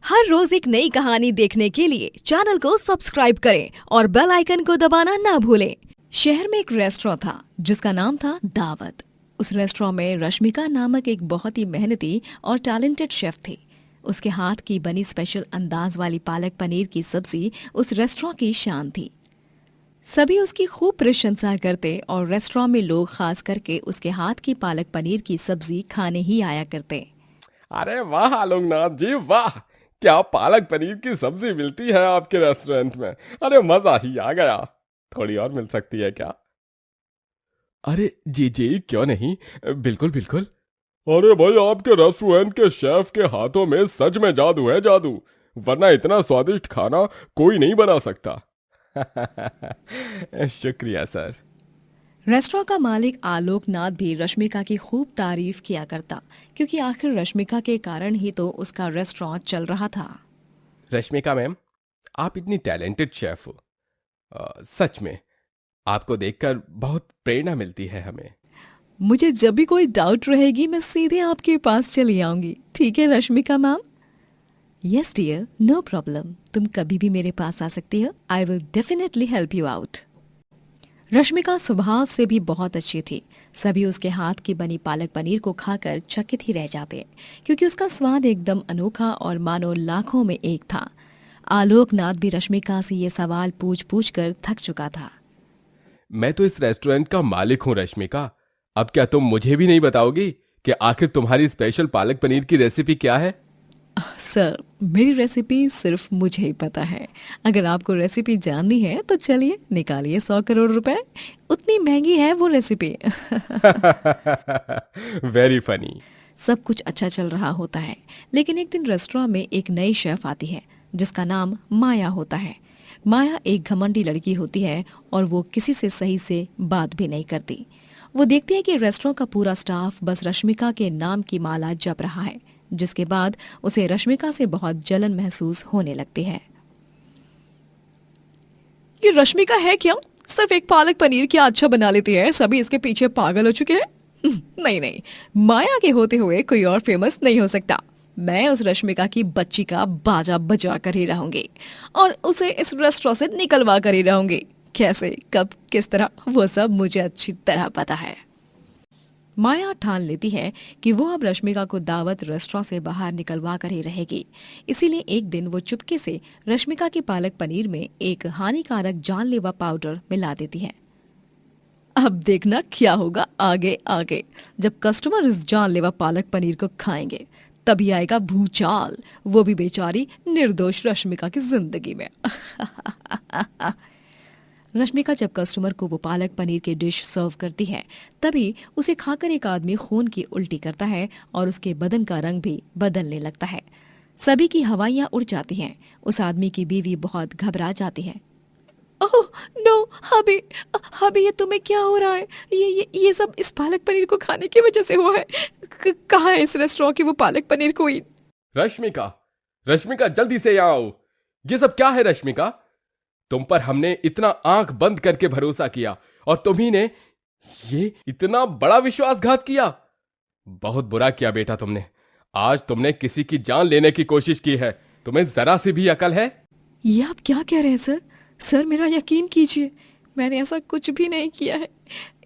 हर रोज एक नई कहानी देखने के लिए चैनल को सब्सक्राइब करें और बेल आइकन को दबाना ना भूलें। शहर में एक रेस्टोरेंट था जिसका नाम था दावत। उस रेस्टोरेंट में रश्मिका नामक एक बहुत ही मेहनती और टैलेंटेड शेफ थी। उसके हाथ की बनी स्पेशल अंदाज वाली पालक पनीर की सब्जी उस रेस्टोरेंट की शान थी। सभी उसकी खूब प्रशंसा करते और रेस्टोरेंट में लोग खास करके उसके हाथ की पालक पनीर की सब्जी खाने ही आया करते। अरे वाह आलोकनाथ जी वाह, क्या पालक पनीर की सब्जी मिलती है आपके रेस्टोरेंट में। अरे मजा ही आ गया। थोड़ी और मिल सकती है क्या? अरे जी जी क्यों नहीं, बिल्कुल बिल्कुल। अरे भाई आपके रेस्टोरेंट के शेफ के हाथों में सच में जादू है, जादू। वरना इतना स्वादिष्ट खाना कोई नहीं बना सकता। शुक्रिया सर। रेस्टोरेंट का मालिक आलोकनाथ भी रश्मिका की खूब तारीफ किया करता, क्योंकि आखिर रश्मिका के कारण ही तो उसका रेस्टोरेंट चल रहा था। रश्मिका मैम, आप इतनी टैलेंटेड शेफ हो। सच में आपको देखकर बहुत प्रेरणा मिलती है हमें। मुझे जब भी कोई डाउट रहेगी मैं सीधे आपके पास चली आऊंगी। ठीक है Rashmika ma'am? Yes dear, no problem. तुम कभी भी मेरे पास आ सकती हो। I will definitely help you out. Rashmika स्वभाव से भी बहुत अच्छी थी। सभी उसके हाथ की बनी पालक पनीर को खाकर चकित ही रह जाते, क्योंकि उसका स्वाद एकदम अनोखा और मानो लाखों में एक था। आलोकनाथ भी रश्मिका से ये सवाल पूछ पूछ कर थक चुका था। मैं तो इस रेस्टोरेंट का मालिक हूं रश्मिका। अब क्या तुम मुझे भी नहीं बताओगी कि आखिर तुम्हारी स्पेशल पालक पनीर की रेसिपी क्या है? सर, मेरी रेसिपी सिर्फ मुझे ही पता है। अगर आपको रेसिपी जाननी है तो चलिए निकालिए 100 करोड़ रुपए। उतनी महंगी है वो रेसिपी। Very funny. सब कुछ अच्छा चल रहा होता है, लेकिन एक दिन रेस्टोरेंट में एक नई शेफ आती है जिसका नाम माया होता है। माया एक घमंडी लड़की होती है और वो किसी से सही से बात भी नहीं करती। वो देखती है कि रेस्टोरेंट का पूरा स्टाफ बस रश्मिका के नाम की माला जप रहा है, जिसके बाद उसे रश्मिका से बहुत जलन महसूस होने लगती है। ये रश्मिका है क्या? सिर्फ एक पालक पनीर क्या अच्छा बना लेती है, सभी इसके पीछे पागल हो चुके हैं। नहीं नहीं, माया के होते हुए कोई और फेमस नहीं हो सकता। मैं उस रश्मिका की बच्ची का बाजा बजा कर ही रहूंगी और उसे इस रेस्टोरेंट से निकलवा कर ही रहूंगी। कैसे, कब, किस तरह, वो सब मुझे अच्छी तरह पता है। माया ठान लेती है कि वो अब रश्मिका को दावत रेस्टोरेंट से बाहर निकलवा कर ही रहेगी। इसीलिए एक दिन वो चुपके से रश्मिका की पालक पनीर में एक हानिकारक जानलेवा पाउडर मिला देती है। अब देखना क्या होगा आगे आगे। जब कस्टमर इस जानलेवा पालक पनीर को खाएंगे तभी आएगा भूचाल, वो भी बेचारी निर्दोष रश्मिका की जिंदगी में। रश्मिका जब कस्टमर को वो पालक पनीर की डिश सर्व करती है तभी उसे खाकर एक आदमी खून की उल्टी करता है और उसके बदन का रंग भी बदलने लगता है। सभी की हवाइयां उड़ जाती हैं। उस आदमी की बीवी बहुत घबरा जाती है। ओह नो, हबी, हबी, ये तुम्हें क्या हो रहा है? ये सब इस पालक पनीर को खाने की वजह से हुआ है। कहाँ है इस रेस्टोरेंट की वो पालक पनीर क्वीन? रश्मिका, रश्मिका जल्दी से यहाँ आओ। ये सब क्या है रश्मिका? तुम पर हमने इतना आंख बंद करके भरोसा किया और तुम्ही ने ये इतना बड़ा विश्वासघात किया। बहुत बुरा किया बेटा तुमने। आज तुमने किसी की जान लेने की कोशिश की है। तुम्हें जरा सी भी अकल है? ये आप क्या कह रहे हैं सर? सर, मेरा यकीन कीजिए, मैंने ऐसा कुछ भी नहीं किया है।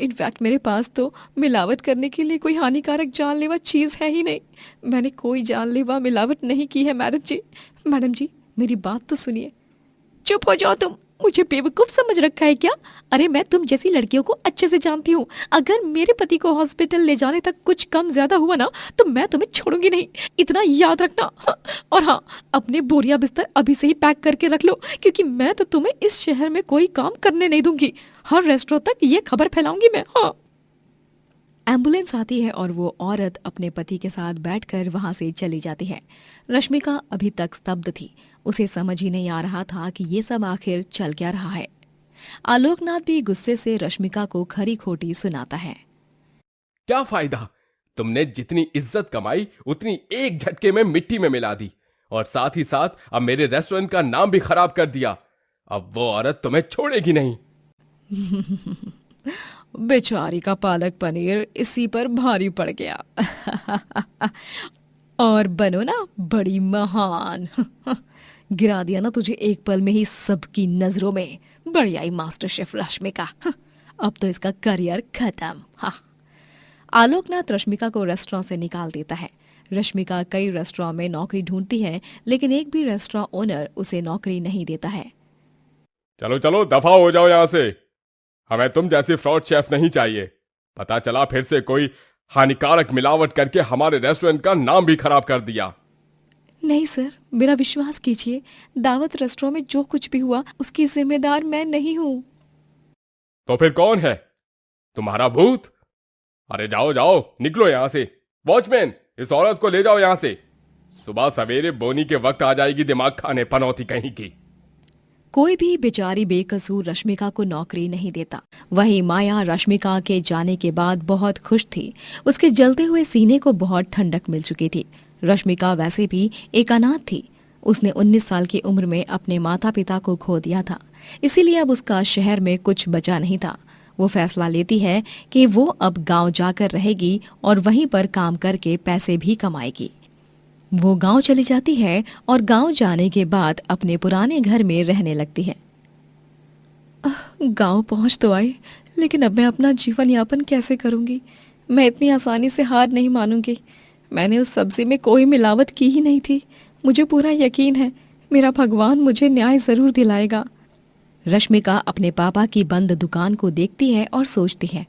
इनफैक्ट मेरे पास तो मिलावट करने के लिए कोई हानिकारक जानलेवा चीज़ है ही नहीं। मैंने कोई जानलेवा मिलावट नहीं की है मैडम जी। मैडम जी, मेरी बात तो सुनिए। चुप हो जाओ तुम। मुझे बेवकूफ समझ रखा है क्या? अरे मैं तुम जैसी लड़कियों को अच्छे से जानती हूँ। अगर मेरे पति को हॉस्पिटल ले जाने तक कुछ कम ज्यादा हुआ ना तो मैं तुम्हें छोड़ूंगी नहीं, इतना याद रखना। और हाँ, अपने बोरिया बिस्तर अभी से ही पैक करके रख लो, क्योंकि मैं तो तुम्हें इस शहर में कोई काम करने नहीं दूंगी। हर रेस्टोरेंट तक ये खबर फैलाऊंगी मैं। हाँ। एम्बुलेंस आती है और वो औरत अपने पति के साथ बैठकर वहां से चली जाती है। रश्मिका अभी तक स्तब्ध थी। उसे समझ ही नहीं आ रहा था कि ये सब आखिर चल क्या रहा है। आलोकनाथ भी गुस्से से रश्मिका को खरी खोटी सुनाता है। क्या फायदा? तुमने जितनी इज्जत कमाई उतनी एक झटके में मिट्टी में मिला दी और साथ ही साथ अब मेरे रेस्टोरेंट का नाम भी खराब कर दिया। अब वो औरत तुम्हें छोड़ेगी नहीं। बेचारी का पालक पनीर इसी पर भारी पड़ गया। और बनो ना बड़ी महान। गिरा दिया ना तुझे एक पल में ही सबकी नजरों में। बढ़िया ही मास्टर शेफ रश्मिका। अब तो इसका करियर खत्म। हाँ। आलोकनाथ रश्मिका को रेस्टोरेंट से निकाल देता है। रश्मिका कई रेस्टोरेंट में नौकरी ढूंढती है, लेकिन एक भी रेस्टोरेंट ओनर उसे नौकरी नहीं देता है। चलो चलो दफा हो जाओ यहां से। हमें तुम जैसी फ्रॉड शेफ नहीं चाहिए। पता चला फिर से कोई हानिकारक मिलावट करके हमारे रेस्टोरेंट का नाम भी खराब कर दिया। नहीं सर, मेरा विश्वास कीजिए, दावत रेस्टोरेंट में जो कुछ भी हुआ उसकी जिम्मेदार मैं नहीं हूँ। तो फिर कौन है? तुम्हारा भूत? अरे जाओ जाओ, निकलो यहां से। वॉचमैन, इस औरत को ले जाओ यहां से। सुबह सवेरे बोनी के वक्त आ जाएगी दिमाग खाने, पनौती कहीं की। कोई भी बेचारी बेकसूर रश्मिका को नौकरी नहीं देता। वही माया रश्मिका के जाने के बाद बहुत खुश थी। उसके जलते हुए सीने को बहुत ठंडक मिल चुकी थी। रश्मिका वैसे भी एक अनाथ थी। उसने 19 साल की उम्र में अपने माता पिता को खो दिया था, इसीलिए अब उसका शहर में कुछ बचा नहीं था। वो फैसला लेती है कि वो अब गांव जाकर रहेगी और वहीं पर काम करके पैसे भी कमाएगी। वो गांव चली जाती है और गांव जाने के बाद अपने पुराने घर में रहने लगती है। गांव पहुंच तो आई, लेकिन अब मैं अपना जीवन यापन कैसे करूंगी? मैं इतनी आसानी से हार नहीं मानूंगी। मैंने उस सब्जी में कोई मिलावट की ही नहीं थी। मुझे पूरा यकीन है मेरा भगवान मुझे न्याय जरूर दिलाएगा। रश्मिका अपने पापा की बंद दुकान को देखती है और सोचती है,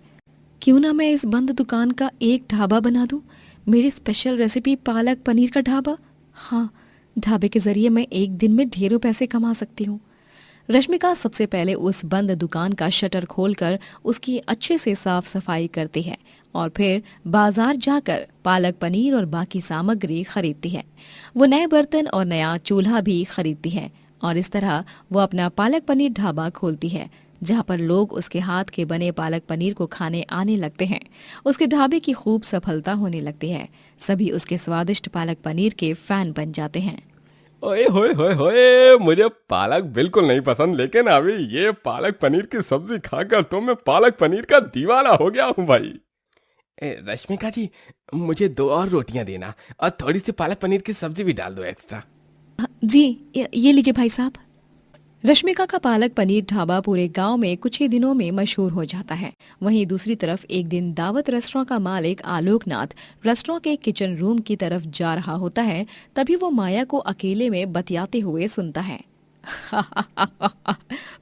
क्यों ना मैं इस बंद दुकान का एक ढाबा बना दूं। मेरी स्पेशल रेसिपी पालक पनीर का ढाबा। हाँ, ढाबे के जरिए मैं एक दिन में ढेरों पैसे कमा सकती हूँ। रश्मिका सबसे पहले उस बंद दुकान का शटर खोलकर उसकी अच्छे से साफ सफाई करती है और फिर बाजार जाकर पालक पनीर और बाकी सामग्री खरीदती है। वो नए बर्तन और नया चूल्हा भी खरीदती है और इस तरह वो अपना पालक पनीर ढाबा खोलती है, जहाँ पर लोग उसके हाथ के बने पालक पनीर को खाने आने लगते हैं। उसके ढाबे की खूब सफलता होने लगती है। सभी उसके स्वादिष्ट पालक पनीर के फैन बन जाते हैं। ओए होए होए होए, मुझे पालक बिल्कुल नहीं पसंद, लेकिन अभी ये पालक पनीर की सब्जी खाकर तो मैं पालक पनीर का दीवाना हो गया हूँ भाई। रश्मिका जी, मुझे 2 और रोटियां देना और थोड़ी सी पालक पनीर की सब्जी भी डाल दो एक्स्ट्रा। जी, ये लीजिए भाई साहब। रश्मिका का पालक पनीर ढाबा पूरे गांव में कुछ ही दिनों में मशहूर हो जाता है। वहीं दूसरी तरफ एक दिन दावत रेस्टोरेंट का मालिक आलोकनाथ रेस्टोरेंट के किचन रूम की तरफ जा रहा होता है। तभी वो माया को अकेले में बतियाते हुए सुनता है।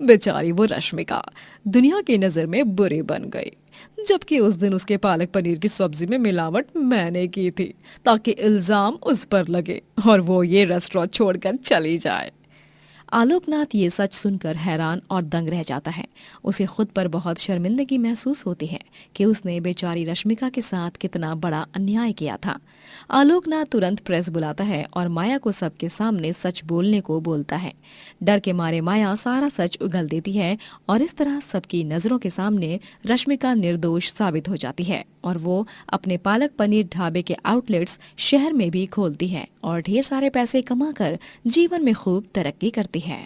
बेचारी वो रश्मिका दुनिया की नजर में बुरी बन गई, जबकि उस दिन उसके पालक पनीर की सब्जी में मिलावट मैंने की थी, ताकि इल्जाम उस पर लगे और वो ये रेस्टोरेंट छोड़कर चली जाए। आलोकनाथ ये सच सुनकर हैरान और दंग रह जाता है। उसे खुद पर बहुत शर्मिंदगी महसूस होती है कि उसने बेचारी रश्मिका के साथ कितना बड़ा अन्याय किया था। आलोकनाथ तुरंत प्रेस बुलाता है और माया को सबके सामने सच बोलने को बोलता है। डर के मारे माया सारा सच उगल देती है और इस तरह सबकी नजरों के सामने रश्मिका निर्दोष साबित हो जाती है और वो अपने पालक पनीर ढाबे के आउटलेट्स शहर में भी खोलती है और ढेर सारे पैसे कमाकर जीवन में खूब तरक्की करती है।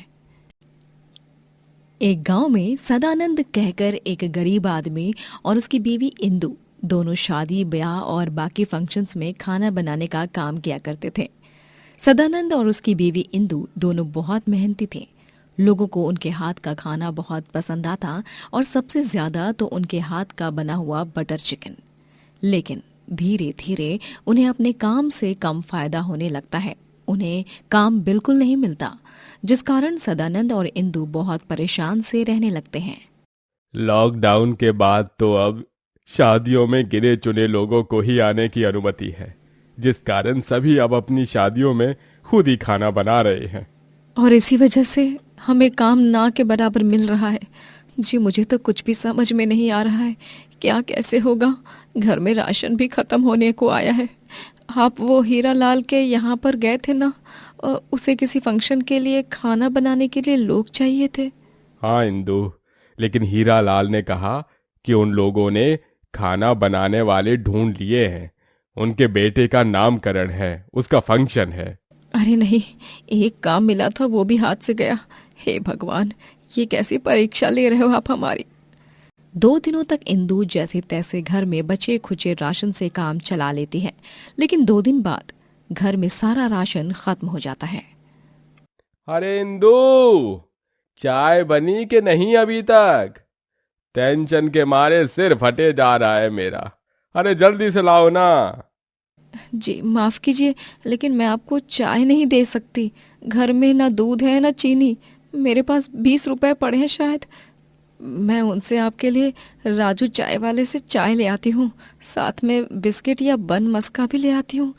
एक गांव में सदानंद कहकर एक गरीब आदमी और उसकी बीवी इंदु दोनों शादी, ब्याह और बाकी फंक्शंस में खाना बनाने का काम किया करते थे। सदानंद और उसकी बीवी इंदु दोनों बहुत मेहनती थे। लोगों को उनके हाथ का खाना बहुत पसंद आता और सबसे ज्यादा तो उनके हाथ का बना हुआ बटर चिकन। लेकिन धीरे धीरे उन्हें अपने काम से कम फायदा होने लगता है। उन्हें काम बिल्कुल नहीं मिलता, जिस कारण सदानंद और इंदु बहुत परेशान से रहने लगते हैं। लॉकडाउन के बाद तो अब शादियों में गिने चुने लोगों को ही आने की अनुमति है, जिस कारण सभी अब अपनी शादियों में खुद ही खाना बना रहे हैं। और इसी वजह से हमें काम ना के बराबर मिल रहा है। जी, मुझे तो कुछ भी समझ में नहीं आ रहा है, क्या कैसे होगा। घर में राशन भी खत्म होने को आया है। आप वो हीरा लाल के यहाँ पर गए थे ना, उसे किसी फंक्शन के लिए खाना बनाने के लिए लोग चाहिए थे। हाँ इंदु, लेकिन हीरा लाल ने कहा कि उन लोगों ने खाना बनाने वाले ढूंढ लिए हैं। उनके बेटे का नामकरण है, उसका फंक्शन है। अरे नहीं, एक काम मिला था वो भी हाथ से गया। हे भगवान, ये कैसी परीक्षा ले रहे हो आप हमारी। 2 दिनों तक इंदु जैसे तैसे घर में बचे खुचे राशन से काम चला लेती है, लेकिन 2 दिन बाद घर में सारा राशन खत्म हो जाता है। अरे इंदू, चाय बनी कि नहीं अभी तक? टेंशन के मारे सिर फटे जा रहा है मेरा। अरे जल्दी से लाओ ना। जी माफ कीजिए, लेकिन मैं आपको चाय नहीं दे सकती। घर में ना दूध है ना चीनी। मेरे पास 20 रुपए पड़े हैं शायद। मैं उनसे आपके लिए राजू चाय वाले से चाय ले आती हूँ, साथ में बिस्किट या बन मस्का भी ले आती हूँ।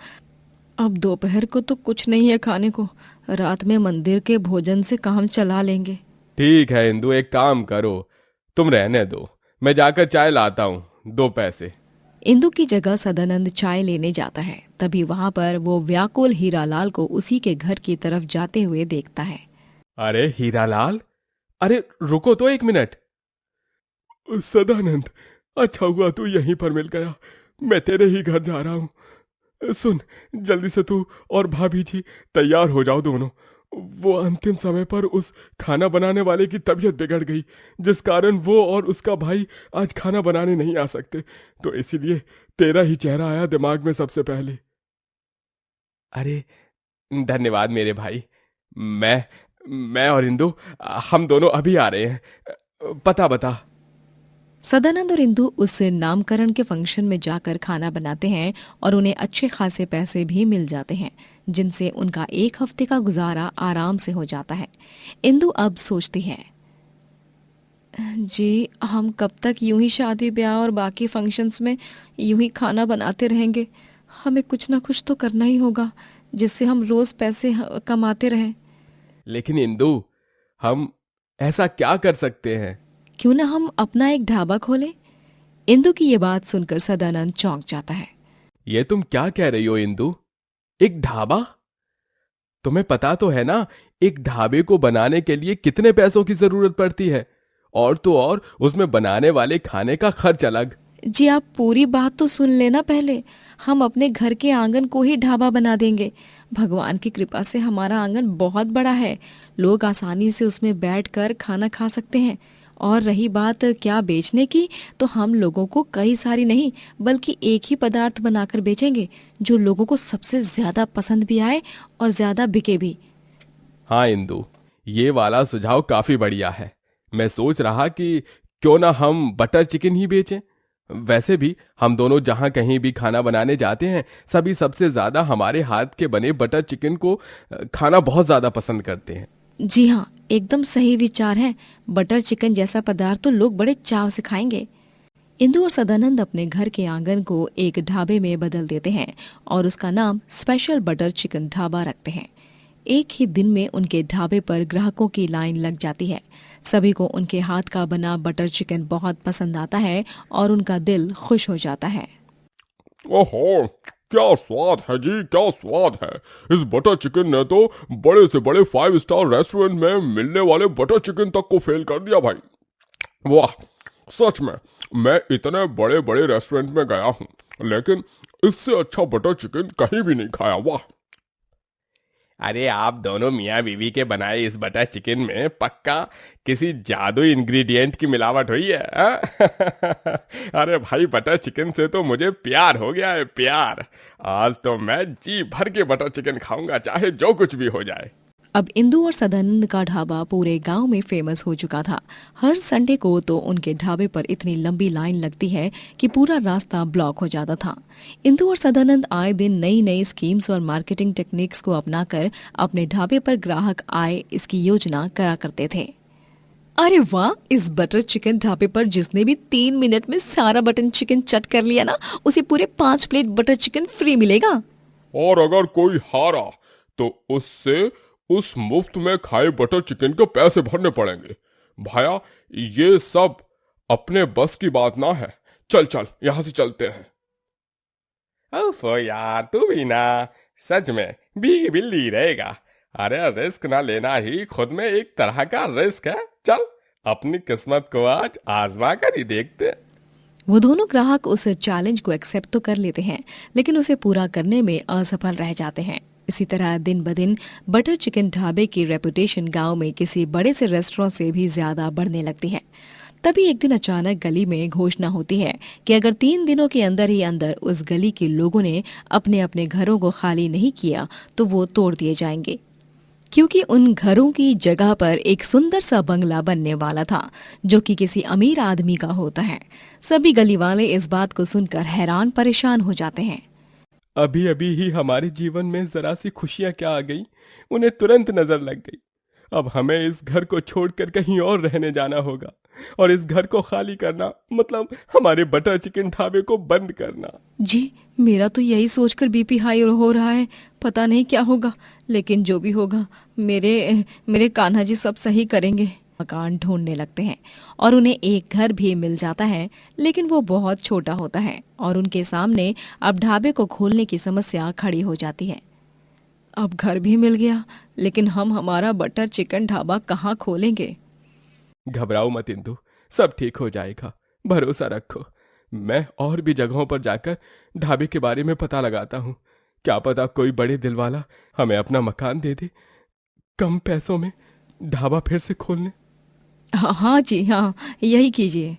अब दोपहर को तो कुछ नहीं है खाने को, रात में मंदिर के भोजन से काम चला लेंगे। ठीक है इंदू, एक काम करो, तुम रहने दो, मैं जाकर चाय लाता हूँ, 2 पैसे। इंदु की जगह सदानंद चाय लेने जाता है। तभी वहां पर वो व्याकुल हीरालाल को उसी के घर की तरफ जाते हुए देखता है। अरे हीरालाल, अरे रुको तो 1 मिनट। सदानंद, अच्छा हुआ तू यहीं पर मिल गया। मैं तेरे ही घर जा रहा हूँ। सुन, जल्दी से तू और भाभी जी तैयार हो जाओ दोनों। वो अंतिम समय पर उस खाना बनाने वाले की तबीयत बिगड़ गई, जिस कारण वो और उसका भाई आज खाना बनाने नहीं आ सकते। तो इसीलिए तेरा ही चेहरा आया दिमाग में सबसे पहले। अरे धन्यवाद मेरे भाई। मैं और इंदु, हम दोनों अभी आ रहे हैं। पता बता। सदानंद और इंदु उस नामकरण के फंक्शन में जाकर खाना बनाते हैं और उन्हें अच्छे खासे पैसे भी मिल जाते हैं, जिनसे उनका 1 हफ्ते का गुजारा आराम से हो जाता है। इंदु अब सोचती है, जी हम कब तक यूं ही शादी ब्याह और बाकी फंक्शंस में यूं ही खाना बनाते रहेंगे? हमें कुछ ना कुछ तो करना ही होगा जिससे हम रोज पैसे कमाते रहें। लेकिन इंदु, हम ऐसा क्या कर सकते हैं? क्यों ना हम अपना एक ढाबा खोलें? इंदु की ये बात सुनकर सदानंद चौंक जाता है। ये तुम क्या कह रही हो इंदु? एक ढाबा? तुम्हें पता तो है ना, एक ढाबे को बनाने के लिए कितने पैसों की जरूरत पड़ती है, और तो और उसमें बनाने वाले खाने का खर्च अलग। जी आप पूरी बात तो सुन लेना पहले। हम अपने घर के आंगन को ही ढाबा बना देंगे। भगवान की कृपा से हमारा आंगन बहुत बड़ा है, लोग आसानी से उसमें बैठकर खाना खा सकते हैं। और रही बात क्या बेचने की, तो हम लोगों को कई सारी नहीं बल्कि एक ही पदार्थ बनाकर बेचेंगे जो लोगों को सबसे ज्यादा पसंद भी आए और ज्यादा बिके भी। हाँ इंदु, ये वाला सुझाव काफी बढ़िया है। मैं सोच रहा कि क्यों ना हम बटर चिकन ही बेचें। वैसे भी हम दोनों जहां कहीं भी खाना बनाने जाते हैं, सभी सबसे ज्यादा हमारे हाथ के बने बटर चिकन को खाना बहुत ज्यादा पसंद करते हैं। जी हाँ, एकदम सही विचार है। बटर चिकन जैसा पदार्थ तो लोग बड़े चाव से खाएंगे। इंदु और सदानंद अपने घर के आंगन को एक ढाबे में बदल देते हैं और उसका नाम स्पेशल बटर चिकन ढाबा रखते हैं। एक ही दिन में उनके ढाबे पर ग्राहकों की लाइन लग जाती है। सभी को उनके हाथ का बना बटर चिकन बहुत पसंद आता है और उनका दिल खुश हो जाता है। ओहो, क्या स्वाद है जी, क्या स्वाद है। इस बटर चिकन ने तो बड़े से बड़े 5 स्टार रेस्टोरेंट में मिलने वाले बटर चिकन तक को फेल कर दिया भाई। वाह, सच में मैं इतने बड़े बड़े रेस्टोरेंट में गया हूँ, लेकिन इससे अच्छा बटर चिकन कहीं भी नहीं खाया। वाह। अरे आप दोनों मियाँ बीवी के बनाए इस बटर चिकन में पक्का किसी जादू इंग्रेडिएंट की मिलावट हुई है, हाँ? अरे भाई, बटर चिकन से तो मुझे प्यार हो गया है, प्यार। आज तो मैं जी भर के बटर चिकन खाऊंगा, चाहे जो कुछ भी हो जाए। अब इंदु और सदानंद का ढाबा पूरे गांव में फेमस हो चुका था। हर संडे को तो उनके ढाबे पर इतनी लंबी लाइन लगती है कि पूरा रास्ता ब्लॉक हो जाता था। इंदु और सदानंद आए दिन नई नई स्कीम्स और मार्केटिंग टेक्निक्स को अपनाकर अपने ढाबे पर ग्राहक आए इसकी योजना करा करते थे। अरे वाह, इस बटर चिकन ढाबे पर जिसने भी 3 मिनट में सारा बटर चिकन चट कर लिया ना, उसे पूरे 5 प्लेट बटर चिकन फ्री मिलेगा। और अगर कोई हारा तो उससे उस मुफ्त में खाए बटर चिकन के पैसे भरने पड़ेंगे। भाया, ये सब अपने बस की बात ना है। चल चल, यहां से चलते हैं। ओफो यार, तू भी ना सच में भीगी बिल्ली रहेगा। अरे रिस्क ना लेना ही खुद में एक तरह का रिस्क है। चल अपनी किस्मत को आज आजमा कर ही देखते। वो दोनों ग्राहक उस चैलेंज को एक्सेप्ट तो कर लेते हैं, लेकिन उसे पूरा करने में असफल रह जाते हैं। इसी तरह दिन ब दिन बटर चिकन ढाबे की रेपुटेशन गांव में किसी बड़े से रेस्टोरेंट से भी ज्यादा बढ़ने लगती है। तभी एक दिन अचानक गली में घोषणा होती है कि अगर 3 दिनों के अंदर ही अंदर उस गली के लोगों ने अपने अपने घरों को खाली नहीं किया तो वो तोड़ दिए जाएंगे, क्योंकि उन घरों की जगह पर एक सुंदर सा बंगला बनने वाला था जो कि किसी अमीर आदमी का होता है। सभी गली वाले इस बात को सुनकर हैरान परेशान हो जाते हैं। अभी अभी ही हमारे जीवन में जरा सी खुशियां क्या आ गई, उन्हें तुरंत नजर लग गई। अब हमें इस घर को छोड़कर कहीं और रहने जाना होगा, और इस घर को खाली करना मतलब हमारे बटर चिकन ढाबे को बंद करना। जी, मेरा तो यही सोचकर बीपी हाई हो रहा है। पता नहीं क्या होगा, लेकिन जो भी होगा मेरे मेरे कान्हा जी सब सही करेंगे। मकान ढूंढने लगते हैं और उन्हें एक घर भी मिल जाता है, लेकिन वो बहुत छोटा होता है और उनके सामने अब ढाबे को खोलने की समस्या खड़ी हो जाती है। अब घर भी मिल गया, लेकिन हम हमारा बटर चिकन ढाबा कहाँ खोलेंगे? घबराओ मत इंदु, सब ठीक हो जाएगा, भरोसा रखो। मैं और भी जगहों पर जाकर ढाबे के बारे में पता लगाता हूँ। क्या पता कोई बड़े दिल वाला हमें अपना मकान दे दे, कम पैसों में ढाबा फिर से खोलने। हाँ जी हाँ, यही कीजिए।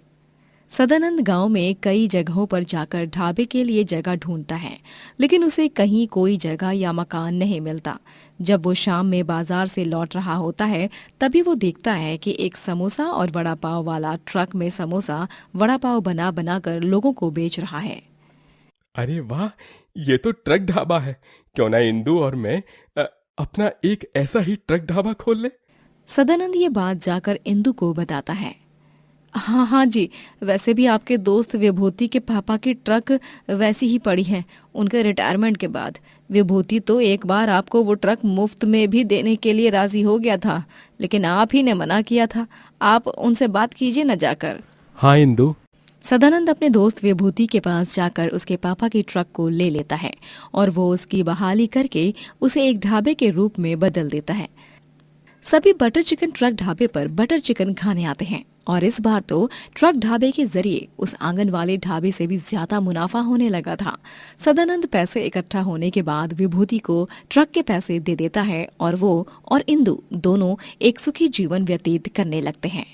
सदानंद गांव में कई जगहों पर जाकर ढाबे के लिए जगह ढूंढता है, लेकिन उसे कहीं कोई जगह या मकान नहीं मिलता। जब वो शाम में बाजार से लौट रहा होता है, तभी वो देखता है कि एक समोसा और वड़ा पाव वाला ट्रक में समोसा वड़ा पाव बना बनाकर लोगों को बेच रहा है। अरे वाह, ये तो ट्रक ढाबा है। क्यों ना इंदु और मैं अपना एक ऐसा ही ट्रक ढाबा खोल ले। सदानंद ये बात जाकर इंदु को बताता है। हाँ हाँ जी, वैसे भी आपके दोस्त विभूति के पापा की ट्रक वैसी ही पड़ी है उनके रिटायरमेंट के बाद। विभूति तो एक बार आपको वो ट्रक मुफ्त में भी देने के लिए राजी हो गया था, लेकिन आप ही ने मना किया था। आप उनसे बात कीजिए न जाकर। हाँ इंदु। सदानंद अपने दोस्त विभूति के पास जाकर उसके पापा की ट्रक को ले लेता है और वो उसकी बहाली करके उसे एक ढाबे के रूप में बदल देता है। सभी बटर चिकन ट्रक ढाबे पर बटर चिकन खाने आते हैं और इस बार तो ट्रक ढाबे के जरिए उस आंगन वाले ढाबे से भी ज्यादा मुनाफा होने लगा था। सदानंद पैसे इकट्ठा होने के बाद विभूति को ट्रक के पैसे दे देता है और वो और इंदु दोनों एक सुखी जीवन व्यतीत करने लगते हैं।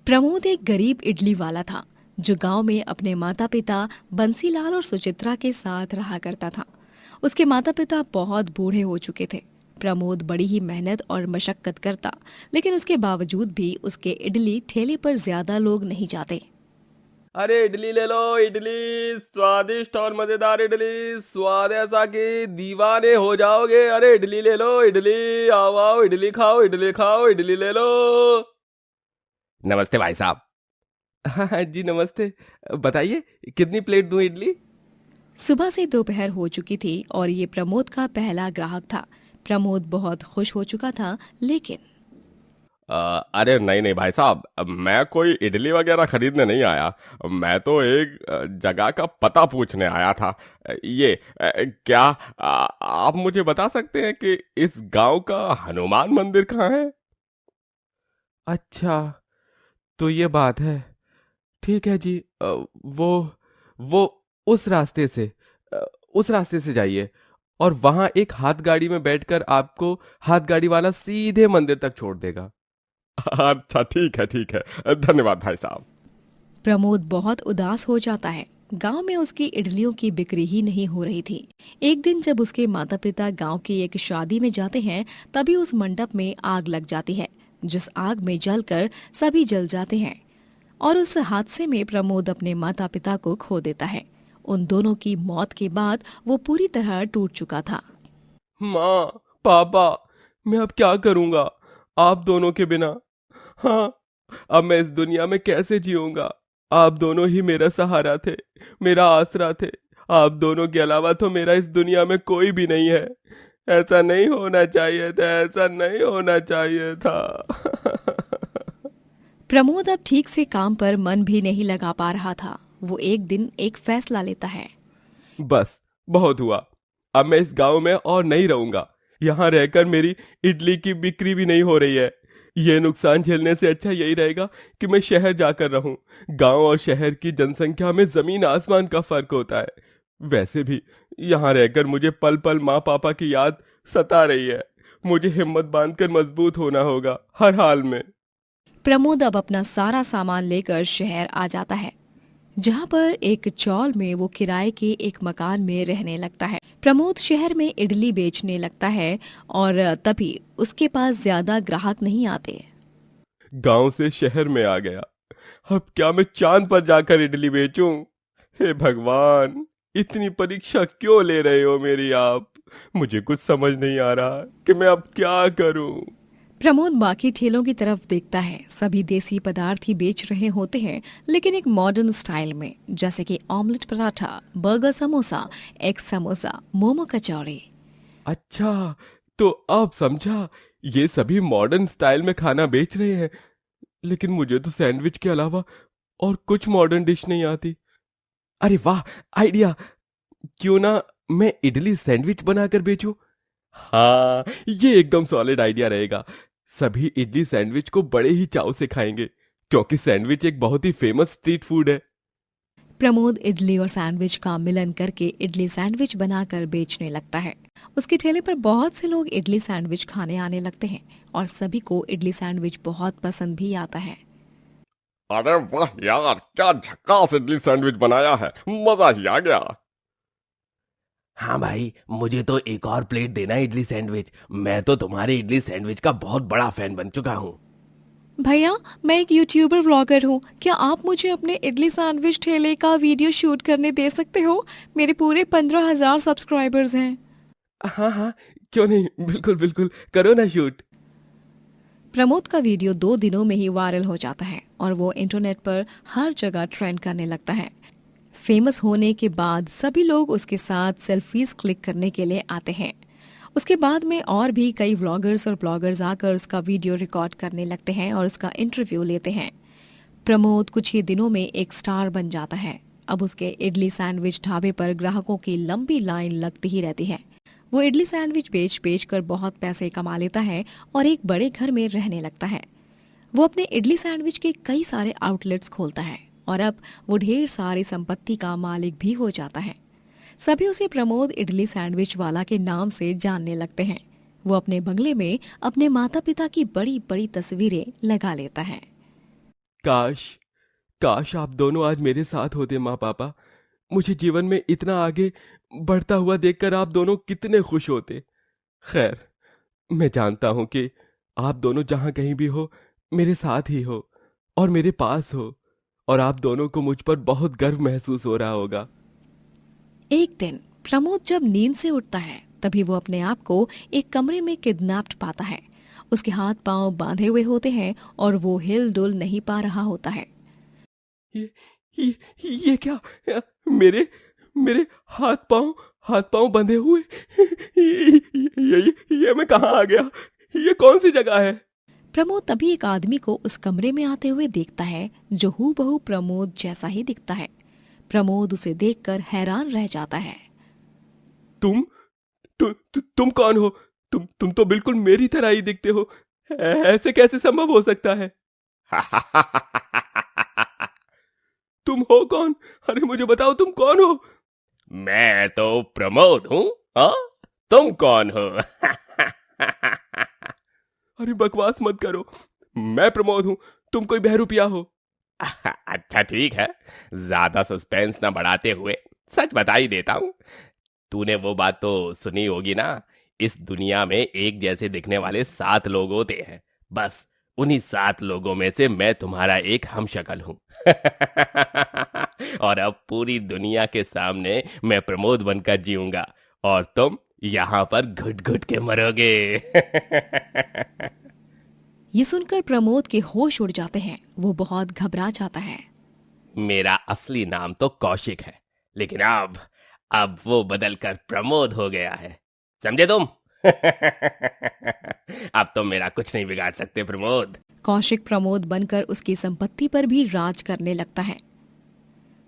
प्रमोद एक गरीब इडली वाला था जो गांव में अपने माता पिता बंसीलाल और सुचित्रा के साथ रहा करता था। उसके माता पिता बहुत बूढ़े हो चुके थे। प्रमोद बड़ी ही मेहनत और मशक्कत करता, लेकिन उसके बावजूद भी उसके इडली ठेले पर ज्यादा लोग नहीं जाते। अरे इडली ले लो, इडली स्वादिष्ट और मजेदार इडली, स्वाद ऐसा कि दीवाने हो जाओगे। अरे इडली ले लो, इडली आओ आओ, इडली खाओ, इडली खाओ, इडली ले लो। नमस्ते भाई साहब। हाँ जी नमस्ते, बताइए कितनी प्लेट दूं इडली? सुबह से दोपहर हो चुकी थी और ये प्रमोद का पहला ग्राहक था। प्रमोद बहुत खुश हो चुका था, लेकिन अरे नहीं नहीं भाई साहब, मैं कोई इडली वगैरह खरीदने नहीं आया। मैं तो एक जगह का पता पूछने आया था। ये क्या आप मुझे बता सकते हैं कि इस गांव का हनुमान मंदिर कहाँ है? अच्छा, तो ये बात है। ठीक है जी। वो उस रास्ते से उस रास्ते से जाइए और वहां एक हाथ गाड़ी में बैठकर आपको हाथ गाड़ी वाला सीधे मंदिर तक छोड़ देगा। अच्छा ठीक है, धन्यवाद भाई साहब। प्रमोद बहुत उदास हो जाता है। गांव में उसकी इडलियों की बिक्री ही नहीं हो रही थी। एक दिन जब उसके माता पिता गांव की एक शादी में जाते हैं, तभी उस मंडप में आग लग जाती है, जिस आग में जलकर सभी जल जाते हैं और उस हादसे में प्रमोद अपने माता पिता को खो देता है। उन दोनों की मौत के बाद वो पूरी तरह टूट चुका था। माँ, पापा, मैं अब क्या करूंगा आप दोनों के बिना? हाँ, अब मैं इस दुनिया में कैसे जीऊंगा? आप दोनों ही मेरा सहारा थे, मेरा आसरा थे। आप दोनों के अलावा तो मेरा इस दुनिया में कोई भी नहीं है। ऐसा नहीं होना चाहिए था, ऐसा नहीं होना चाहिए था। प्रमोद अब ठीक से काम पर मन भी नहीं लगा पा रहा था। वो एक दिन एक फैसला लेता है। बस बहुत हुआ, अब मैं इस गांव में और नहीं रहूंगा। यहाँ रहकर मेरी इडली की बिक्री भी नहीं हो रही है। ये नुकसान झेलने से अच्छा यही रहेगा कि मैं शहर जाकर रहूं। गांव और शहर की जनसंख्या में जमीन आसमान का फर्क होता है। वैसे भी यहाँ रहकर मुझे पल पल माँ पापा की याद सता रही है। मुझे हिम्मत बांधकर मजबूत होना होगा हर हाल में। प्रमोद अब अपना सारा सामान लेकर शहर आ जाता है, जहाँ पर एक चौल में वो किराए के एक मकान में रहने लगता है। प्रमोद शहर में इडली बेचने लगता है और तभी उसके पास ज्यादा ग्राहक नहीं आते। गांव से शहर में आ गया, अब क्या मैं चांद पर जाकर इडली बेचूं? हे भगवान, इतनी परीक्षा क्यों ले रहे हो मेरी आप? मुझे कुछ समझ नहीं आ रहा कि मैं अब क्या करूं। प्रमोद बाकी ठेलों की तरफ देखता है। सभी देसी पदार्थ ही बेच रहे होते हैं, लेकिन एक मॉडर्न स्टाइल में, जैसे कि omelette paratha, burger samosa, egg samosa, momo kachori. अच्छा, तो अब समझा, ये सभी मॉडर्न स्टाइल में खाना बेच रहे हैं। लेकिन मुझे तो सैंडविच के अलावा और कुछ मॉडर्न डिश नहीं आती। अरे वाह, आइडिया! क्यों ना मैं इडली सैंडविच बनाकर बेचूं? हाँ, ये एकदम सॉलिड आइडिया रहेगा। सभी इडली सैंडविच को बड़े ही चाव से खाएंगे, क्योंकि सैंडविच एक बहुत ही फेमस स्ट्रीट फूड है। प्रमोद इडली और सैंडविच का मिलन करके इडली सैंडविच बनाकर बेचने लगता है। उसके ठेले पर बहुत से लोग इडली सैंडविच खाने आने लगते हैं और सभी को इडली सैंडविच बहुत पसंद भी आता है। अरे वाह यार, क्या झक्कास इडली सैंडविच बनाया है, मजा ही आ गया। हाँ भाई, मुझे तो एक और प्लेट देना इडली सैंडविच। मैं तो तुम्हारे इडली सैंडविच का बहुत बड़ा फैन बन चुका हूँ। भैया, मैं एक यूट्यूबर व्लॉगर हूँ, क्या आप मुझे अपने इडली सैंडविच ठेले का वीडियो शूट करने दे सकते हो? मेरे पूरे 15,000 सब्सक्राइबर्स हैं। हाँ हाँ, क्यों नहीं, बिल्कुल बिल्कुल, करो ना शूट। प्रमोद का वीडियो 2 दिनों में ही वायरल हो जाता है और वो इंटरनेट पर हर जगह ट्रेंड करने लगता है। फेमस होने के बाद सभी लोग उसके साथ सेल्फीज क्लिक करने के लिए आते हैं। उसके बाद में और भी कई व्लॉगर्स और ब्लॉगर्स आकर उसका वीडियो रिकॉर्ड करने लगते हैं और उसका इंटरव्यू लेते हैं। प्रमोद कुछ ही दिनों में एक स्टार बन जाता है। अब उसके इडली सैंडविच ढाबे पर ग्राहकों की लंबी लाइन लगती ही रहती है। वो इडली सैंडविच बेच बेच कर बहुत पैसे कमा लेता है और एक बड़े घर में रहने लगता है। वो अपने इडली सैंडविच के कई सारे आउटलेट्स खोलता है और अब वो ढेर सारी संपत्ति का मालिक भी हो जाता है। सभी उसे प्रमोद इडली सैंडविच वाला के नाम से जानने लगते हैं। वो अपने बंगले में अपने माता पिता की बड़ी बड़ी तस्वीरें लगा लेता है। काश काश आप दोनों आज मेरे साथ होते माँ पापा। मुझे जीवन में इतना आगे बढ़ता हुआ देखकर आप दोनों कितने खुश होते। खैर, मैं जानता हूं कि आप दोनों जहां कहीं भी हो, मेरे साथ ही हो और मेरे पास हो, और आप दोनों को मुझ पर बहुत गर्व महसूस हो रहा होगा। एक दिन प्रमोद जब नींद से उठता है, तभी वो अपने आप को एक कमरे में किडनैप्ड पाता है। उसके हाथ पांव बांधे हुए होते हैं और वो हिल डुल नहीं पा रहा होता है। ये ये क्या? मेरे मेरे हाथ पांव बंधे हुए? ये मैं कहाँ आ गया? ये कौन सी जगह है? प्रमोद तभी एक आदमी को उस कमरे में आते हुए देखता है, जो हूबहू प्रमोद जैसा ही दिखता है। प्रमोद उसे देखकर हैरान रह जाता है। तुम कौन हो? तुम तो बिल्कुल मेरी तरह ही दिखते हो। ऐसे कैसे संभव हो सकता है? तुम हो कौन? अरे मुझे बताओ, तुम कौन हो? मैं तो प्रमोद हूँ। हाँ, तुम कौन हो? अरे बकवास मत करो, मैं प्रमोद हूँ, तुम कोई बहरूपिया हो। अच्छा ठीक है, ज्यादा सस्पेंस ना बढ़ाते हुए सच बता ही देता हूँ। तूने वो बात तो सुनी होगी ना, इस दुनिया में एक जैसे दिखने वाले 7 लोग होते हैं। बस उन्हीं 7 लोगों में से मैं तुम्हारा एक हमशक्ल हूँ। और अब पूरी दुनिया के सामने मैं प्रमोद बनकर जीऊंगा और तुम यहाँ पर घुट घुट के मरोगे। ये सुनकर प्रमोद के होश उड़ जाते हैं। वो बहुत घबरा जाता है। मेरा असली नाम तो कौशिक है, लेकिन अब वो बदलकर प्रमोद हो गया है, समझे तुम? अब तो मेरा कुछ नहीं बिगाड़ सकते प्रमोद। कौशिक प्रमोद बनकर उसकी संपत्ति पर भी राज करने लगता है।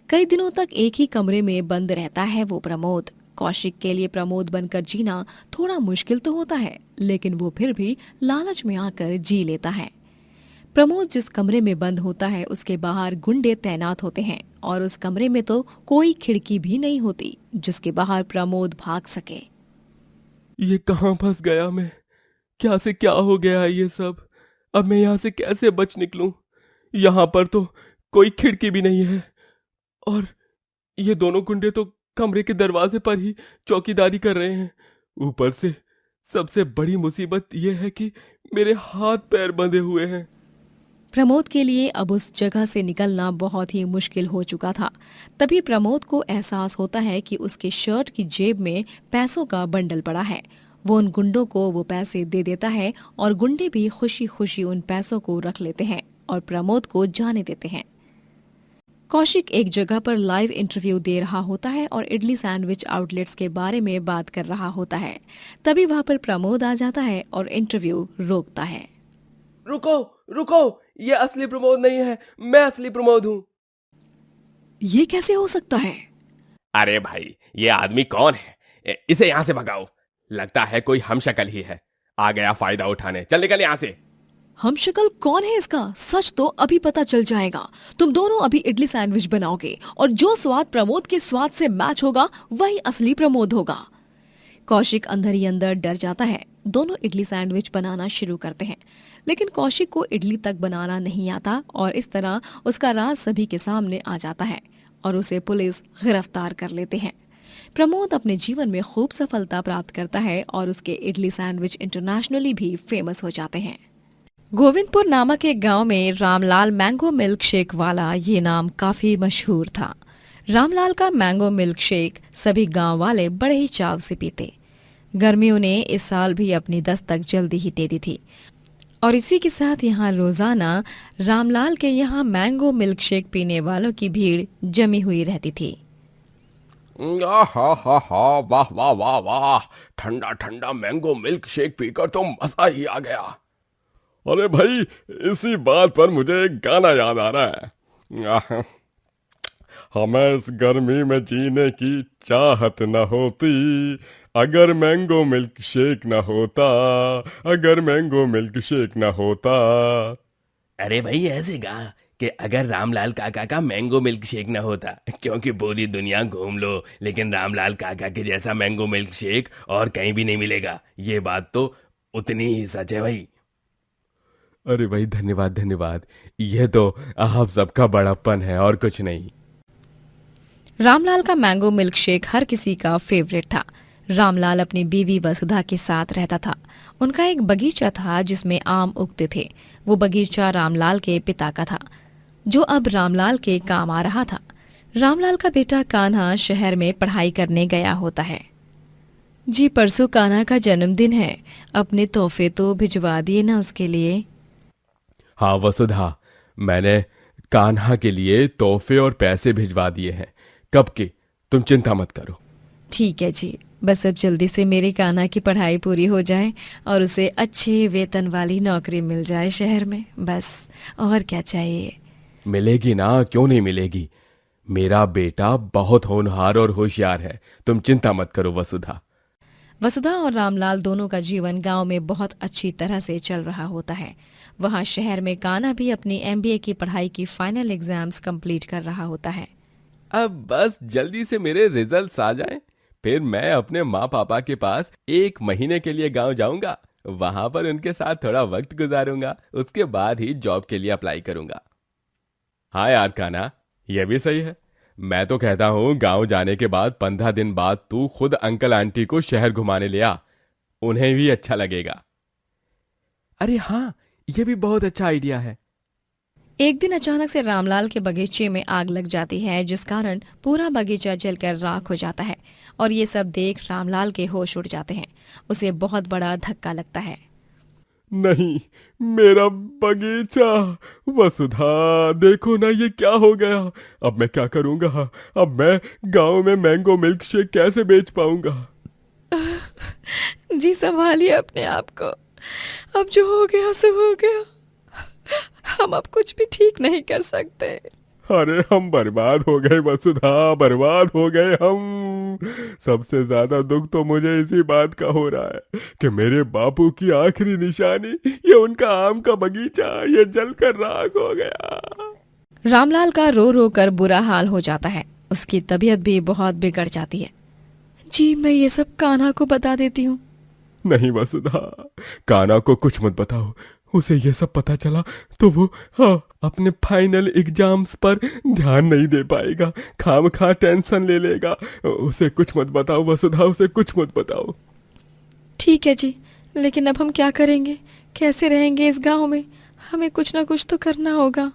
कई दिनों तक एक ही कमरे में बंद रहता है वो प्रमोद। कौशिक के लिए प्रमोद बनकर जीना थोड़ा मुश्किल तो होता है, लेकिन वो फिर भी लालच में आकर जी लेता है। प्रमोद जिस कमरे में बंद होता है, उसके बाहर गुंडे तैनात होते हैं और उस कमरे में तो कोई खिड़की भी नहीं होती जिसके बाहर प्रमोद भाग सके। ये कहाँ फंस गया मैं? क्या से क्या हो गया है ये सब? अब मैं यहां से कैसे बच निकलूं? यहां पर तो कोई खिड़की भी नहीं है और ये दोनों गुंडे तो कमरे के दरवाजे पर ही चौकीदारी कर रहे हैं। ऊपर से सबसे बड़ी मुसीबत यह है कि मेरे हाथ पैर बंधे हुए हैं। प्रमोद के लिए अब उस जगह से निकलना बहुत ही मुश्किल हो चुका था। तभी प्रमोद को एहसास होता है कि उसके शर्ट की जेब में पैसों का बंडल पड़ा है। वो उन गुंडों को वो पैसे दे देता है और गुंडे भी खुशी खुशी उन पैसों को रख लेते हैं और प्रमोद को जाने देते हैं। कौशिक एक जगह पर लाइव इंटरव्यू दे रहा होता है और इडली सैंडविच आउटलेट्स के बारे में बात कर रहा होता है। तभी वहां पर प्रमोद आ जाता है और इंटरव्यू रोकता है। रुको रुको, ये असली प्रमोद नहीं है, मैं असली प्रमोद हूँ। ये कैसे हो सकता है? अरे भाई, ये आदमी कौन है? इसे यहां से भगाओ। लगता है कोई हमशक्ल ही है, आ गया फायदा उठाने। चल निकल यहां से। हम शक्ल कौन है इसका? सच तो अभी पता चल जाएगा। तुम दोनों अभी इडली सैंडविच बनाओगे और जो स्वाद प्रमोद के स्वाद से मैच होगा वही असली प्रमोद होगा। कौशिक अंदर ही अंदर डर जाता है। दोनों इडली सैंडविच बनाना शुरू करते हैं, लेकिन कौशिक को इडली तक बनाना नहीं आता और इस तरह उसका राज सभी के सामने आ जाता है और उसे पुलिस गिरफ्तार कर लेते हैं। प्रमोद अपने जीवन में खूब सफलता प्राप्त करता है और उसके इडली सैंडविच इंटरनेशनली भी फेमस हो जाते हैं। गोविंदपुर नामक एक गांव में रामलाल मैंगो मिल्क शेक वाला ये नाम काफी मशहूर था। रामलाल का मैंगो मिल्क शेक सभी गांव वाले बड़े ही चाव से पीते। गर्मियों ने इस साल भी अपनी दस्तक जल्दी ही दे दी थी और इसी के साथ यहाँ रोजाना रामलाल के यहाँ मैंगो मिल्क शेक पीने वालों की भीड़ जमी हुई रहती थी। हा हा हा, वाह वाह वाह वाह, ठंडा ठंडा मैंगो मिल्क शेक पीकर तो मजा ही आ गया। अरे भाई, इसी बात पर मुझे एक गाना याद आ रहा है। हमें इस गर्मी में जीने की चाहत न होती अगर मैंगो मिल्क शेक न होता, अगर मैंगो मिल्क शेक न होता। अरे भाई, ऐसे गा कि अगर रामलाल काका का मैंगो मिल्क शेक ना होता, क्योंकि पूरी दुनिया घूम लो लेकिन रामलाल काका के जैसा मैंगो मिल्क शेक और कहीं भी नहीं मिलेगा। ये बात तो उतनी ही सच है भाई। अरे भाई, धन्यवाद धन्यवाद, यह तो आप सबका बड़प्पन है और कुछ नहीं। रामलाल का मैंगो मिल्क शेक हर किसी का फेवरेट था। रामलाल अपनी बीवी वसुधा के साथ रहता था। उनका एक बगीचा था जिसमें आम उगते थे। वो बगीचा रामलाल के पिता का था, जो अब रामलाल के काम आ रहा था। रामलाल का बेटा कान्हा शहर में पढ़ाई करने गया होता है। जी, परसों कान्हा का जन्मदिन है, अपने तोहफे तो भिजवा दिए ना उसके लिए। हाँ वसुधा, मैंने कान्हा के लिए तोहफे और पैसे भिजवा दिए हैं, कब के, तुम चिंता मत करो। ठीक है जी, बस अब जल्दी से मेरे कान्हा की पढ़ाई पूरी हो जाए और उसे अच्छे वेतन वाली नौकरी मिल जाए शहर में, बस और क्या चाहिए। मिलेगी ना, क्यों नहीं मिलेगी। मेरा बेटा बहुत होनहार और होशियार है, तुम चिंता मत करो वसुधा। वसुधा और रामलाल दोनों का जीवन गांव में बहुत अच्छी तरह से चल रहा होता है। वहां शहर में कान्हा भी अपनी MBA की पढ़ाई की फाइनल एग्जाम्स कंप्लीट कर रहा होता है। अब बस जल्दी से मेरे रिजल्ट्स आ जाएं, फिर मैं अपने माँ पापा के पास 1 महीने के लिए गांव जाऊंगा। वहां पर उनके साथ थोड़ा वक्त गुजारूंगा, उसके बाद ही जॉब के लिए अप्लाई करूंगा। हाँ यार कान्हा, यह भी सही है। मैं तो कहता हूँ गांव जाने के बाद 15 दिन बाद तू खुद अंकल आंटी को शहर घुमाने ले आ, उन्हें भी अच्छा लगेगा। अरे हाँ, यह भी बहुत अच्छा आइडिया है। एक दिन अचानक से रामलाल के बगीचे में आग लग जाती है, जिस कारण पूरा बगीचा जलकर राख हो जाता है और ये सब देख रामलाल के होश उड़ जाते हैं। उसे बहुत बड़ा धक्का लगता है। नहीं, मेरा बगीचा। वसुधा, देखो ना ये क्या हो गया। अब मैं क्या करूंगा? अब मैं गांव में मैंगो मिल्क शेक कैसे बेच पाऊंगा? जी संभालिए अपने आप को, अब जो हो गया सो हो गया, हम अब कुछ भी ठीक नहीं कर सकते। अरे हम बर्बाद हो गए वसुधा, बर्बाद हो गए हम। सबसे ज्यादा दुख तो मुझे इसी बात का हो रहा है कि मेरे बापू की आखिरी निशानी, ये उनका आम का बगीचा, ये जलकर राख हो गया। रामलाल का रो रो कर बुरा हाल हो जाता है। उसकी तबीयत भी बहुत बिगड़ जाती है। जी, मैं ये सब कान्हा को बता देती हूँ। नहीं वसुधा, कान्हा को कुछ मत बताओ, उसे ये सब पता चला तो वो अपने फाइनल एग्जाम्स पर ध्यान नहीं दे पाएगा, खामखा टेंशन ले लेगा। उसे कुछ मत बताओ वसुधा, उसे कुछ मत बताओ। ठीक है जी, लेकिन अब हम क्या करेंगे, कैसे रहेंगे इस गांव में? हमें कुछ ना कुछ तो करना होगा।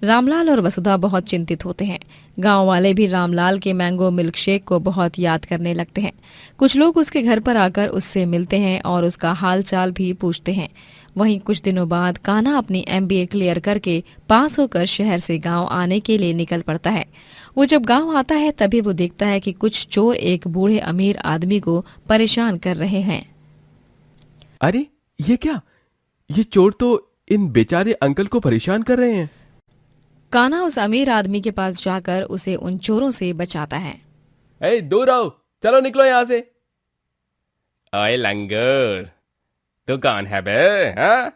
रामलाल और वसुधा बहुत चिंतित होते हैं। गांव वाले भी रामलाल के मैंगो मिल्क शेक को बहुत याद करने लगते हैं। कुछ लोग उसके घर पर आकर उससे मिलते हैं और उसका हालचाल भी पूछते हैं। वहीं कुछ दिनों बाद कान्हा अपनी MBA क्लियर करके पास होकर शहर से गांव आने के लिए निकल पड़ता है। वो जब गांव आता है तभी वो देखता है कि कुछ चोर एक बूढ़े अमीर आदमी को परेशान कर रहे हैं। अरे ये क्या, ये चोर तो इन बेचारे अंकल को परेशान कर रहे हैं। कान्हा उस अमीर आदमी के पास जाकर उसे उन चोरों से बचाता है। ए दूर आओ, चलो निकलो यहाँ से। ओए लंगूर, तू कौन है बे? हाँ?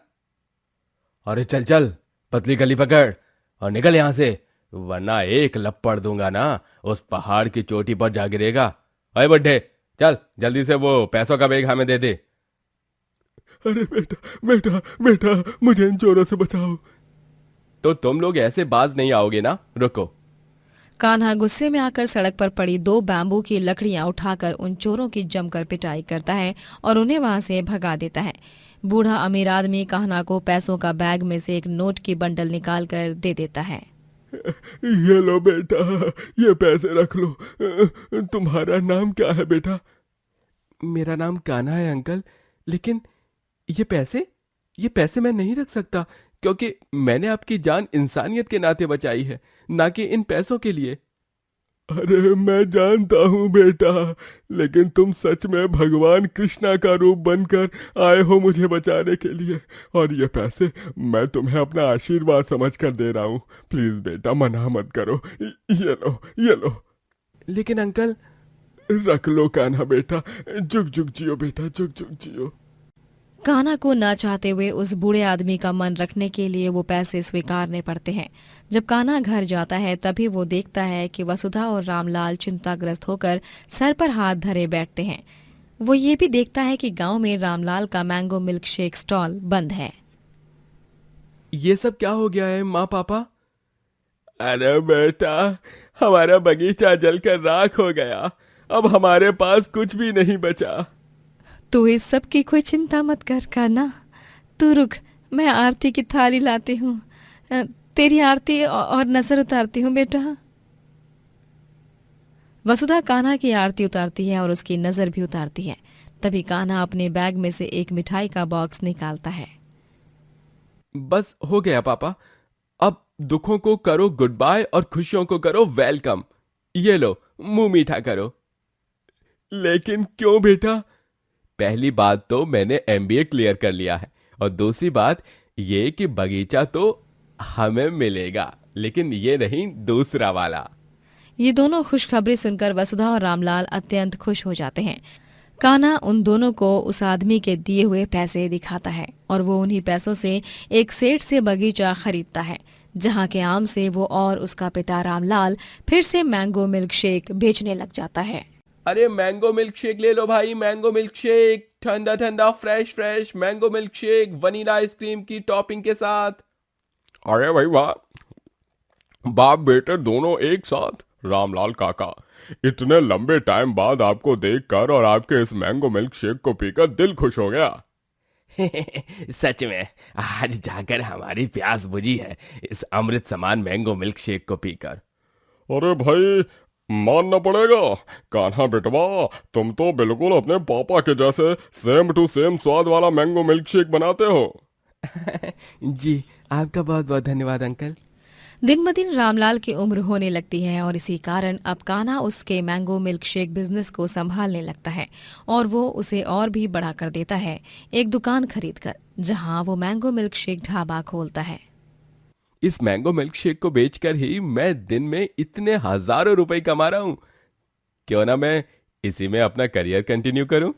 अरे चल चल, पतली गली पकड़ और निकल यहाँ से, वरना एक लपड़ दूंगा ना उस पहाड़ की चोटी पर जा गिरेगा। अरे बुड्ढे, चल जल्दी से वो पैसों का बैग हमें दे दे। अरे बेटा बेटा बेटा, मुझे इन चोरों से बचाओ। तो तुम लोग ऐसे बाज नहीं आओगे ना, रुको। कान्हा गुस्से में आकर सड़क पर पड़ी 2 बैम्बू की लकड़ियां उठाकर उन चोरों की जमकर पिटाई करता है और उन्हें वहां से भगा देता है। बूढ़ा अमीर आदमी कान्हा को पैसों का बैग में से एक नोट की बंडल निकाल कर दे देता है। ये लो बेटा, ये पैसे रख लो। तुम्हारा नाम क्या है बेटा? मेरा नाम कान्हा है अंकल, लेकिन ये पैसे मैं नहीं रख सकता, क्योंकि मैंने आपकी जान इंसानियत के नाते बचाई है, ना कि इन पैसों के लिए। अरे मैं जानता हूँ बेटा, लेकिन तुम सच में भगवान कृष्णा का रूप बनकर आए हो मुझे बचाने के लिए, और ये पैसे मैं तुम्हें अपना आशीर्वाद समझकर दे रहा हूँ। प्लीज बेटा, मना मत करो। ये लो, ये लो। लेकिन अंकल। रख लो कान्हा बेटा, जुग जुग जियो बेटा, जुग जुग जियो। कान्हा को ना चाहते हुए उस बूढ़े आदमी का मन रखने के लिए वो पैसे स्वीकारने पड़ते हैं। जब कान्हा घर जाता है तभी वो देखता है कि वसुधा और रामलाल चिंताग्रस्त होकर सर पर हाथ धरे बैठते हैं। वो ये भी देखता है कि गांव में रामलाल का मैंगो मिल्क शेक स्टॉल बंद है। ये सब क्या हो गया है माँ पापा? अरे बेटा, हमारा बगीचा जलकर राख हो गया, अब हमारे पास कुछ भी नहीं बचा। तो इस सब की कोई चिंता मत कर कान्हा, तू रुक, मैं आरती की थाली लाती हूँ। तेरी आरती और नजर उतारती हूँ बेटा। वसुधा कान्हा की आरती उतारती है और उसकी नजर भी उतारती है। तभी कान्हा अपने बैग में से एक मिठाई का बॉक्स निकालता है। बस हो गया पापा, अब दुखों को करो गुड बाय और खुशियों को करो वेलकम। ये लो, मुंह मीठा करो। लेकिन क्यों बेटा? पहली बात तो मैंने MBA क्लियर कर लिया है, और दूसरी बात ये कि बगीचा तो हमें मिलेगा, लेकिन ये नहीं दूसरा वाला। ये दोनों खुशखबरी सुनकर वसुधा और रामलाल अत्यंत खुश हो जाते हैं। कान्हा उन दोनों को उस आदमी के दिए हुए पैसे दिखाता है और वो उन्हीं पैसों से एक सेठ से बगीचा खरीदता है, जहाँ के आम से वो और उसका पिता रामलाल फिर से मैंगो मिल्क शेक बेचने लग जाता है। अरे मैंगो मिल्क शेक ले लो भाई, मैंगो मिल्क शेक, ठंडा ठंडा fresh fresh mango milk shake, vanilla ice cream की टॉपिंग के साथ। अरे भाई वाह, बाप बेटे दोनों एक साथ। रामलाल काका, इतने लंबे टाइम बाद आपको देखकर और आपके इस मैंगो मिल्क शेक को पीकर दिल खुश हो गया। सच में आज जाकर हमारी प्यास बुझी है इस अमृत समान मैंगो मिल्क शेक को पीकर। अरे भाई, मानना पड़ेगा कान्हा बेटवा, तुम तो बिल्कुल अपने पापा के जैसे सेम टू सेम स्वाद वाला मैंगो मिल्क शेक बनाते हो। जी, आपका बहुत बहुत धन्यवाद अंकल। दिन ब दिन रामलाल की उम्र होने लगती है और इसी कारण अब कान्हा उसके मैंगो मिल्क शेक बिजनेस को संभालने लगता है और वो उसे और भी बड़ा कर देता है, एक दुकान खरीदकर, जहां वो मैंगो मिल्क शेक ढाबा खोलता है। इस मैंगो मिल्क शेक को बेचकर ही मैं दिन में इतने हजारों रुपए कमा रहा हूं, क्यों ना मैं इसी में अपना करियर कंटिन्यू करूं।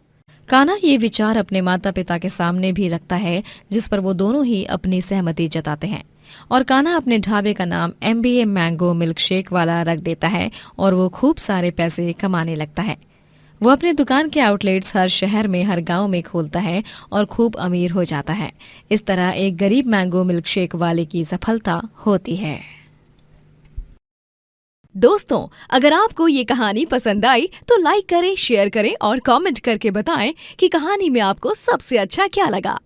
कान्हा ये विचार अपने माता पिता के सामने भी रखता है, जिस पर वो दोनों ही अपनी सहमति जताते हैं और कान्हा अपने ढाबे का नाम MBA मैंगो मिल्क शेक वाला रख देता है और वो खूब सारे पैसे कमाने लगता है। वो अपने दुकान के आउटलेट्स हर शहर में, हर गांव में खोलता है और खूब अमीर हो जाता है। इस तरह एक गरीब मैंगो मिल्क शेक वाले की सफलता होती है। दोस्तों, अगर आपको ये कहानी पसंद आई तो लाइक करें, शेयर करें और कमेंट करके बताएं कि कहानी में आपको सबसे अच्छा क्या लगा।